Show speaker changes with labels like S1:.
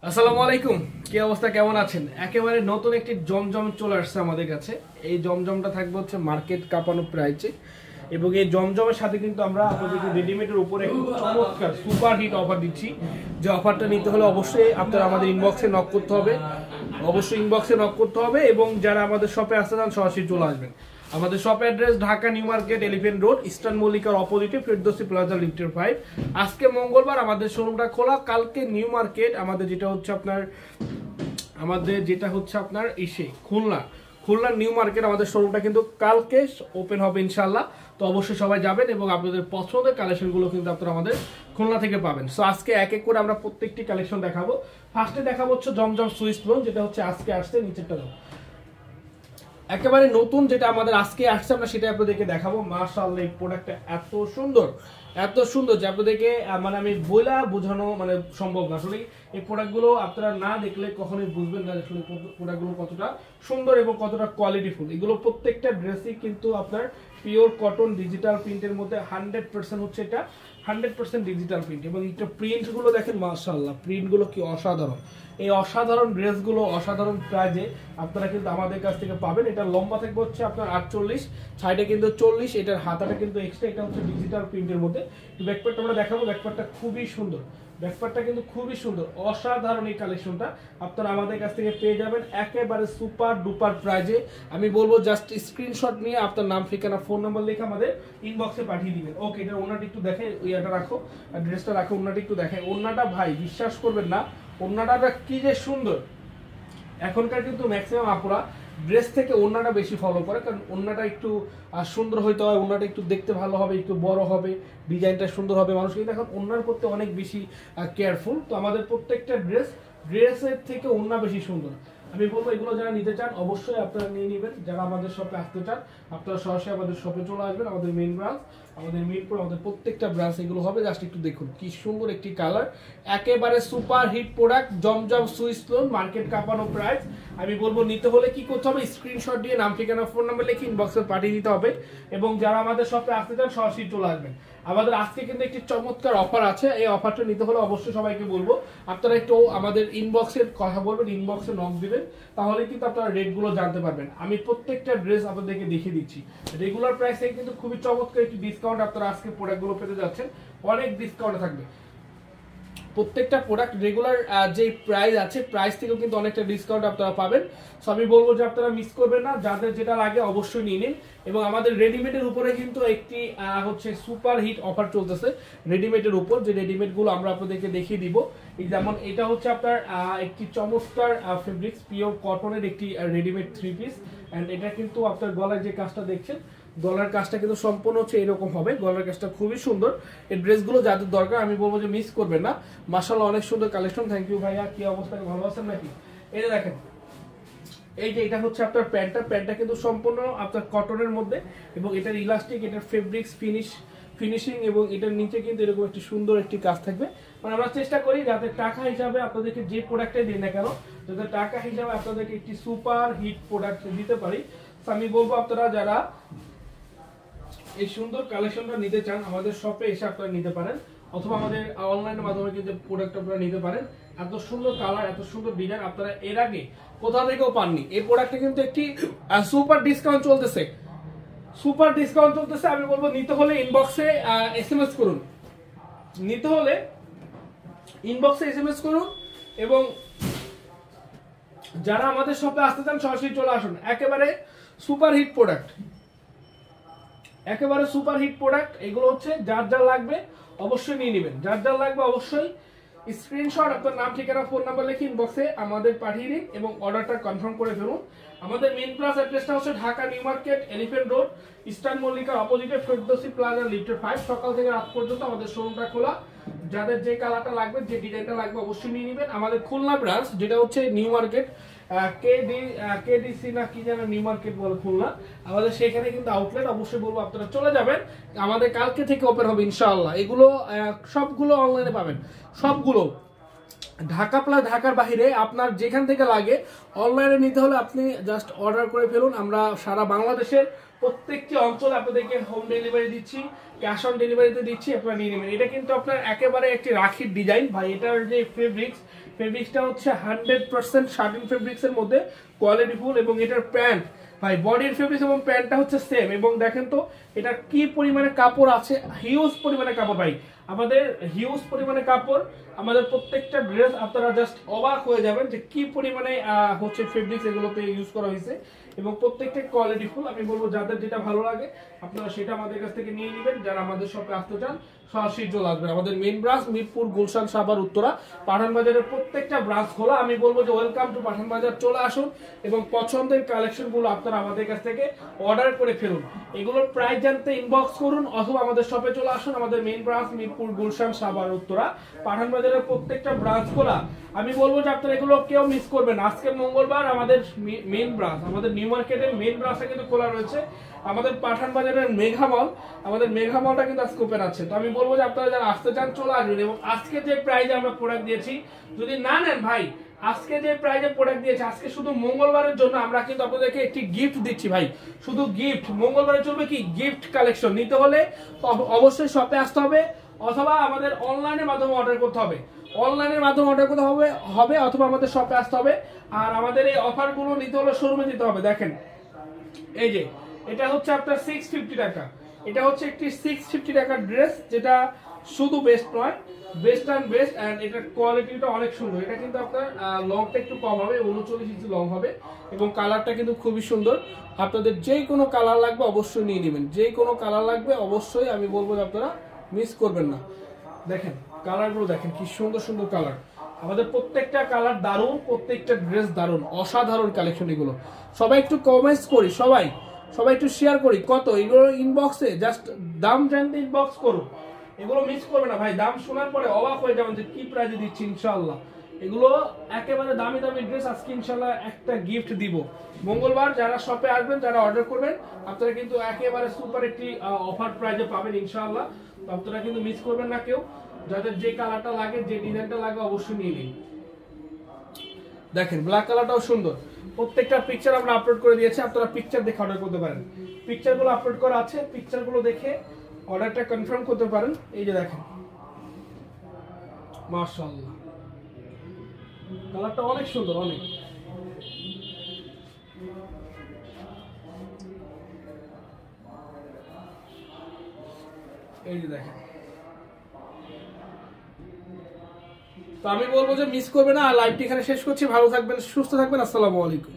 S1: আসসালামু আলাইকুম, কি অবস্থা, কেমন আছেন? একেবারে নতুন একটি জমজম চলে আসছে আমাদের কাছে। এই জমজমটা থাকবে হচ্ছে মার্কেট কাঁপানো প্রাইসে, এবং এই জমজমের সাথে কিন্তু আমরা আপনাদেরকে রেডিমেডের উপরে চমৎকার সুপার হিট অফার দিচ্ছি। যে অফারটা নিতে হলে অবশ্যই আপনারা আমাদের ইনবক্সে নক করতে হবে, অবশ্যই ইনবক্সে নক করতে হবে, এবং যারা আমাদের শপে আসতে চান সরাসরি চলে আসবেন। আমাদের shop address Dhaka new market, elephant road, eastern মল্লিকার অপোজিটে, ফেরদৌসি প্লাজা, লিফটের 5। আজকে মঙ্গলবার আমাদের শোরুমটা খোলা, কালকে নিউ মার্কেট আমাদের যেটা হচ্ছে আপনার খুলনা নিউ মার্কেট আমাদের শোরুমটা কিন্তু কালকে ওপেন হবে ইনশাল্লাহ। তো অবশ্যই সবাই যাবেন এবং আপনাদের পছন্দের কালেকশনগুলো কিন্তু আপনারা আমাদের খুলনা থেকে পাবেন। সো আজকে এক এক করে আমরা প্রত্যেকটি কালেকশন দেখাবো। ফার্স্টে দেখাবো হচ্ছে জমজম সুইস লোন, যেটা হচ্ছে আজকে আসছে, নিচেরটা দাও একেবারে নতুন যেটা আমাদের আজকে আসছে, আমরা সেটা আপনাদেরকে দেখাবো। মাশাআল্লাহ, এই প্রোডাক্টটা এত সুন্দর যে আপনাদেরকে মানে আমি বইলা বোঝানো মানে সম্ভব না। আসলে এই প্রোডাক্টগুলো আপনারা না দেখলে কখনোই বুঝবেন না আসলে প্রোডাক্টগুলো কতটা সুন্দর এবং কতটা কোয়ালিটিফুল। এগুলো প্রত্যেকটা ড্রেসই কিন্তু আপনার পিওর কটন ডিজিটাল প্রিন্টের মধ্যে 100% হচ্ছে, এটা 100% ডিজিটাল প্রিন্ট। এবং এটা প্রিন্টগুলো দেখেন, মাশাআল্লাহ, প্রিন্টগুলো কি অসাধারণ। এই অসাধারণ ড্রেসগুলো অসাধারণ প্রাইজে আপনারা কিন্তু আমাদের কাছ থেকে পাবেন। এটা লম্বা থাকবে হচ্ছে আপনার 48, সাইডে কিন্তু 40, এটার হাতাটা কিন্তু এক্সট্রা, এটা হচ্ছে ডিজিটাল প্রিন্টের মধ্যে। ব্যাকপ্যাকটা আমরা দেখাবো, ব্যাকপ্যাকটা খুবই সুন্দর, ব্যাকপ্যাকটা কিন্তু খুবই সুন্দর, অসাধারণ। এই কালেকশনটা আপনারা আমাদের কাছ থেকে পেয়ে যাবেন একেবারে সুপার ডুপার প্রাইজে। আমি বলবো জাস্ট স্ক্রিনশট নিয়ে আপনার নাম, ঠিকানা, ফোন নাম্বার লিখে আমাদের ইনবক্সে পাঠিয়ে দিবেন। ওকে, এটা ওনাটা একটু দেখে, ওইটা রাখো, ড্রেসটা রাখো, ওনাটা একটু দেখে। ওনাটা ভাই বিশ্বাস করবেন না, ওন্নাটা কি যে সুন্দর। এখনকার কিন্তু ম্যাক্সিমাম আপুরা ড্রেস থেকে ওন্নাটা বেশি ফলো করে, কারণ ওন্নাটা একটু সুন্দর হইতে হয়, ওন্নাটা একটু দেখতে ভালো হবে, একটু বড় হবে, ডিজাইনটা সুন্দর হবে। মানুষ কিন্তু এখন ওন্নার করতে অনেক বেশি কেয়ারফুল। তো আমাদের প্রত্যেকটা ড্রেসের থেকে ওন্না বেশি সুন্দর। আমি বলবো এগুলো যারা নিতে চান অবশ্যই আপনারা নিয়ে নেবেন। যারা আমাদের শপে আসতে চান আপনারা সরাসরি আমাদের শপে চলে আসবেন। আমাদের মেইন ব্রাঞ্চ, আমাদের মিরপুর, আমাদের প্রত্যেকটা ব্রাঞ্চ এগুলো হবে। জাস্ট একটু দেখুন কি সুন্দর একটি কালার, একেবারে সুপার হিট প্রোডাক্ট জমজম সুইস লোন, মার্কেট কাঁপানো প্রাইস। আমি বলবো নিতে হলে কি করতে হবে, স্ক্রিনশট দিয়ে নাম, ঠিকানা, ফোন নাম্বার লিখে ইনবক্সে পাঠিয়ে দিতে হবে। এবং যারা আমাদের শপে আসতে চান সরাসরি চলে আসবেন। আমাদের আজকে কিন্তু একটি চমৎকার অফার আছে। এই অফারটা নিতে হলে অবশ্যই সবাইকে বলবো আপনারা একটু আমাদের ইনবক্সের কথা বলবেন, ইনবক্সে নক দিবেন, তাহলে কিন্তু আপনারা রেটগুলো জানতে পারবেন। আমি প্রত্যেকটা ড্রেস আপনাদেরকে দেখিয়ে দিচ্ছি। রেগুলার প্রাইসে কিন্তু খুবই চমৎকার একটি ডিসকাউন্ট আপনারা আজকে প্রোডাক্টগুলো পেতে যাচ্ছেন, অনেক ডিসকাউন্ট থাকবে। প্রত্যেকটা প্রোডাক্ট রেগুলার যে প্রাইস আছে, প্রাইস থেকেও কিন্তু অনেকটা ডিসকাউন্ট আপনারা পাবেন। সো আমি বলবো যে আপনারা মিস করবেন না, যাদের যেটা লাগে অবশ্যই নিয়ে নিন। এবং আমাদের রেডিমেডের উপরে কিন্তু একটি হচ্ছে সুপার হিট অফার চলতেছে রেডিমেডের উপর, যে রেডিমেডগুলো আমরা আপনাদেরকে দেখিয়ে দিব। এই যেমন এটা হচ্ছে আপনার একটি চমৎকার ফেব্রিক্স পিওর কটনের একটি রেডিমেড 3 পিস। অ্যান্ড এটা কিন্তু আপনার গলায় যে কাজটা দেখছেন, গলার কাজটা কিন্তু সম্পূর্ণ হচ্ছে এরকম হবে। গলার কাজটা খুবই সুন্দর। এই ড্রেসগুলো যাদের দরকার আমি বলবো যে মিস করবেন না। মাশাআল্লাহ, অনেক সুন্দর কালেকশন। থ্যাংক ইউ ভাইয়া, কি অবস্থা, ভালো আছেন নাকি? এই যে দেখেন, এই যে এটা হচ্ছে আপনার প্যান্টটা কিন্তু সম্পূর্ণ আপনার কটনের মধ্যে, এবং এটার ইলাস্টিক, এটার ফেব্রিক্স ফিনিশিং, এবং এটার নিচে কিন্তু এরকম একটি সুন্দর একটি কাজ থাকবে। মানে আমরা চেষ্টা করি যাতে টাকা হিসাবে আপনাদেরকে যে প্রোডাক্টটাই দিই না কেন, যাতে টাকা হিসাবে আপনাদেরকে একটি সুপার হিট প্রোডাক্ট দিতে পারি। আমি বলবো আপনারা যারা এই সুন্দর কালেকশনটা নিতে চান আমাদের শপে এসে আপনারা নিতে পারেন, অথবা আমাদের অনলাইনের মাধ্যমে কিন্তু প্রোডাক্ট আপনারা নিতে পারেন। এত সুন্দর কালার, এত সুন্দর ডিজাইন আপনারা এর আগে কোথা থেকেও পাননি। এই প্রোডাক্টে কিন্তু একটি সুপার ডিসকাউন্ট চলতেছে। আমি বলবো নিতে হলে ইনবক্সে এসএমএস করুন, এবং যারা আমাদের শপে আসতে চান সরাসরি চলে আসুন। একেবারে সুপার হিট প্রোডাক্ট, এগুলো হচ্ছে যার লাগবে অবশ্যই নিয়ে নেবেন। যার লাগবে অবশ্যই স্ক্রিনশট আপনার নাম, ঠিকানা, ফোন নাম্বার লিখে ইনবক্সে আমাদের পাঠিয়ে দিন এবং অর্ডারটা কনফার্ম করে ফেলুন। আমাদের মেইন প্লাস অ্যাড্রেসটা হচ্ছে Dhaka new market, elephant road, eastern মল্লিকার অপোজিটে, ফেরদৌসি প্লাজা, লিফটের 5। সকাল থেকে রাত পর্যন্ত আমাদের শোরুমটা খোলা। যাদের যে কালারটা লাগবে, যে ডিজাইনটা লাগবে অবশ্যই নিয়ে নেবেন। আমাদের খুলনা ব্রাঞ্চ যেটা হচ্ছে নিউ মার্কেট, কেডিসি না কি যেন নিউ মার্কেট বলে খুলনা, আমাদের সেখানে কিন্তু আউটলেট। অবশ্যই বলবো আপনারা চলে যাবেন, আমাদের কালকে থেকে ওপেন হবে ইনশাআল্লাহ। এগুলো সবগুলো অনলাইনে পাবেন, সবগুলো ঢাকা প্লাস ঢাকার বাইরে আপনার যেখান থেকে লাগে অনলাইনে নিতে হলে আপনি জাস্ট অর্ডার করে ফেলুন। আমরা সারা বাংলাদেশের প্রত্যেকটি অঞ্চলে আপনাদেরকে হোম ডেলিভারি দিচ্ছি, ক্যাশ অন ডেলিভারিতে দিচ্ছি, আপনারা নিয়ে নেবেন। এটা কিন্তু আপনার একেবারে একটি রাখির ডিজাইন ভাই। এটার যে ফেব্রিক্সটা হচ্ছে 100% শার্টিন ফেব্রিক্সের মধ্যে কোয়ালিটিফুল, এবং এটার প্যান্ট ভাই বডির ফেব্রিক্স এবং প্যান্টটা হচ্ছে সেম। এবং দেখেন তো এটা কি পরিমাণে কাপড় আছে, হিউজ পরিমাণে কাপড় ভাই, আমাদের হিউজ পরিমাণে কাপড়। আমাদের প্রত্যেকটা ড্রেস আপনারা জাস্ট অবাক হয়ে যাবেন যে কি পরিমাণে হচ্ছে ফেব্রিক্স এগুলোতে ইউজ করা হয়েছে, এবং প্রত্যেকটা কোয়ালিটিফুল। আমি বলবো যাদের যেটা ভালো লাগে আপনারা সেটা আমাদের কাছ থেকে নিয়ে নেবেন। যারা আমাদের শপে আসতে চান সরাসরি চলে আসবেন। আমাদের মেইন ব্রাঞ্চ মিরপুর, গুলশান, সাভার, উত্তরা, পাঠান বাজারের প্রত্যেকটা ব্রাঞ্চ খোলা। আমি বলবো যে ওয়েলকাম টু পাঠান বাজার, চলে আসুন এবং পছন্দের কালেকশনগুলো আপনারা আমাদের কাছ থেকে অর্ডার করে ফেলুন। এগুলোর প্রাইস জানতে ইনবক্স করুন অথবা আমাদের শপে চলে আসুন। আমাদের মেইন ব্রাঞ্চ মিরপুর, গুলশান, সাভার, উত্তরা, পাঠান বাজারের প্রত্যেকটা ব্রাঞ্চ খোলা। আমি বলবো যে আপনারা এগুলো কেউ মিস করবেন। আজকে মঙ্গলবার আমাদের মেইন ব্রাঞ্চ, আমাদের নিউ মার্কেটের মেইন ব্রাঞ্চটা কিন্তু খোলা রয়েছে। আমাদের পাঠান বাজারের মেঘা মল, আমাদের মেঘা মলটা কিন্তু আজকে ওপেন আছে। তো আমি বলবো যে আপনারা যারা আসতে চান চলে আসবেন। এবং আজকে যে প্রাইজে আমরা প্রোডাক্ট দিয়েছি, যদি না নেন ভাই, আজকে যে প্রাইজে প্রোডাক্ট দিয়েছি, আজকে শুধু মঙ্গলবারের জন্য আমরা কিন্তু আপনাদেরকে একটি গিফট দিচ্ছি ভাই। শুধু গিফট, মঙ্গলবারে চলবে কি গিফট কালেকশন। নিতে হলে অবশ্যই শপে আসতে হবে অথবা আমাদের অনলাইনের মাধ্যমে অর্ডার করতে হবে। অনলাইনের মাধ্যমে অর্ডার করতে হবে অথবা আমাদের শপে আসতে হবে। আর আমাদের এই অফারগুলো নিতে হলে শোরুমে দিতে হবে। দেখেন এই যে এটা হচ্ছে আপনার 650 টাকা। এটা হচ্ছে একটি 650 টাকার ড্রেস, যেটা শুধু বেস্ট নয়, বেস্ট অ্যান্ড বেস্ট। অ্যান্ড এটার কোয়ালিটিটা অনেক সুন্দর। এটা কিন্তু আপনার লংটা একটু কম হবে, 39 ইঞ্চি লং হবে, এবং কালারটা কিন্তু খুবই সুন্দর। আপনাদের যেই কোনো কালার লাগবে অবশ্যই নিয়ে নেবেন, যেই কোনো কালার লাগবে অবশ্যই। আমি বলবো যে আপনারা মিস করবেন না। দেখেন কালারগুলো, দেখেন কি সুন্দর সুন্দর কালার। আমাদের প্রত্যেকটা কালার দারুণ, প্রত্যেকটা ড্রেস দারুণ, অসাধারণ কালেকশন এগুলো। সবাই একটু কমেন্টস করি, সবাই একটু শেয়ার করি। কত এগুলো ইনবক্সে জাস্ট দাম জানতে ইনবক্স করুন, এগুলো মিস করবে না ভাই। দাম শোনার পরে অবাক হয়ে যাবেন যে কি প্রাইজে দিচ্ছি। ইনশাআল্লাহ এগুলো একেবারে দামি দামি ড্রেস। আজকে ইনশাআল্লাহ একটা গিফট দিব। মঙ্গলবার যারা শপে আসবেন, যারা অর্ডার করবেন, আপনারা কিন্তু একেবারে সুপার একটি অফার প্রাইজে পাবেন ইনশাআল্লাহ। তো আপনারা কিন্তু মিস করবেন না কেউ। যাদের যে কালারটা লাগে, যে ডিজাইনটা লাগে অবশ্যই নিয়ে নিন। দেখেন ব্ল্যাক কালারটাও সুন্দর। প্রত্যেকটা পিকচার আমরা আপলোড করে দিয়েছি, আপনারা পিকচার দেখে অর্ডার করতে পারেন। পিকচারগুলো আপলোড করা আছে, পিকচারগুলো দেখে অর্ডারটা কনফার্ম করতে পারেন। এই যে দেখেন মাশাআল্লাহ, কালারটা অনেক সুন্দর, অনেক। এই যে দেখেন। তো আমি বলবো যে মিস করবে না। লাইভটি এখানে শেষ করছি। ভালো থাকবেন, সুস্থ থাকবেন। আসসালামু আলাইকুম।